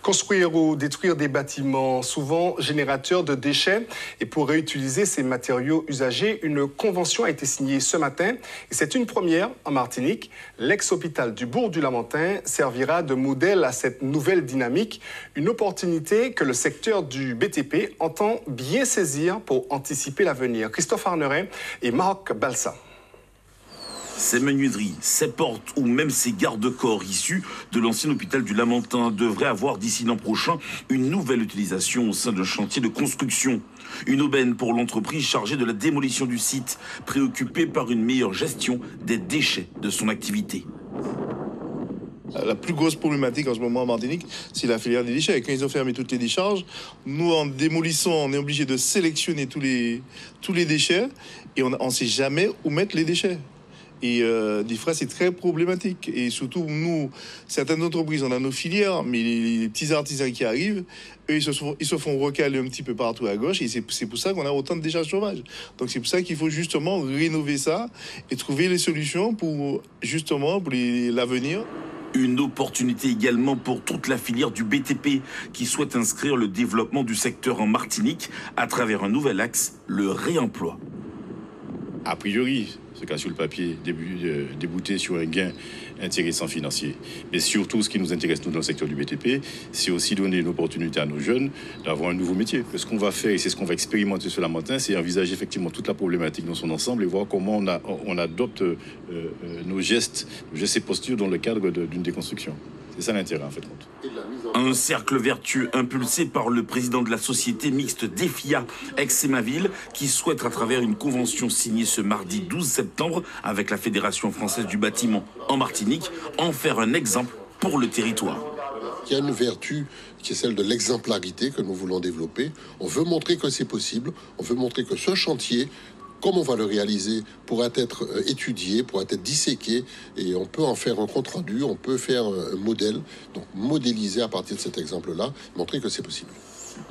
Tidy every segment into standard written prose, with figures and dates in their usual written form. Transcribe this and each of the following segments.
Construire ou détruire des bâtiments, souvent générateurs de déchets, et pour réutiliser ces matériaux usagés, une convention a été signée ce matin. Et c'est une première en Martinique. L'ex-hôpital du Bourg du Lamentin servira de modèle à cette nouvelle dynamique, une opportunité que le secteur du BTP entend bien saisir pour anticiper l'avenir. Christophe Arneret et Marc Balsa. Ces menuiseries, ces portes ou même ces garde-corps issus de l'ancien hôpital du Lamentin devraient avoir d'ici l'an prochain une nouvelle utilisation au sein d'un chantier de construction. Une aubaine pour l'entreprise chargée de la démolition du site, préoccupée par une meilleure gestion des déchets de son activité. La plus grosse problématique en ce moment en Martinique, c'est la filière des déchets. Quand ils ont fermé toutes les décharges, nous, en démolissant, on est obligé de sélectionner tous les déchets et on ne sait jamais où mettre les déchets. Et des fois, c'est très problématique. Et surtout, nous, certaines entreprises, on a nos filières, mais les petits artisans qui arrivent, eux, ils se font recaler un petit peu partout à gauche. Et c'est pour ça qu'on a autant de décharges sauvages. Donc, c'est pour ça qu'il faut justement rénover ça et trouver les solutions pour l'avenir. Une opportunité également pour toute la filière du BTP qui souhaite inscrire le développement du secteur en Martinique à travers un nouvel axe, le réemploi. A priori, ce cas sur le papier, débouter sur un gain intéressant financier. Mais surtout, ce qui nous intéresse, nous, dans le secteur du BTP, c'est aussi donner une opportunité à nos jeunes d'avoir un nouveau métier. Ce qu'on va faire, et c'est ce qu'on va expérimenter sur Lamentin, c'est envisager effectivement toute la problématique dans son ensemble et voir comment on adopte nos gestes et postures dans le cadre d'une déconstruction. C'est ça l'intérêt, en fait. Un cercle vertueux impulsé par le président de la société mixte DEFIA, ex-Semaville, qui souhaite, à travers une convention signée ce mardi 12 septembre avec la Fédération française du bâtiment en Martinique, en faire un exemple pour le territoire. Il y a une vertu qui est celle de l'exemplarité que nous voulons développer. On veut montrer que c'est possible, on veut montrer que ce chantier, comme on va le réaliser, pourra être étudié, pourra être disséqué, et on peut en faire un compte-rendu, on peut faire un modèle, donc modéliser à partir de cet exemple-là, montrer que c'est possible.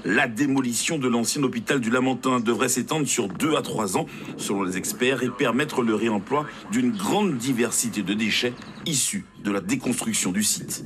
La démolition de l'ancien hôpital du Lamentin devrait s'étendre sur 2 à 3 ans, selon les experts, et permettre le réemploi d'une grande diversité de déchets issus de la déconstruction du site.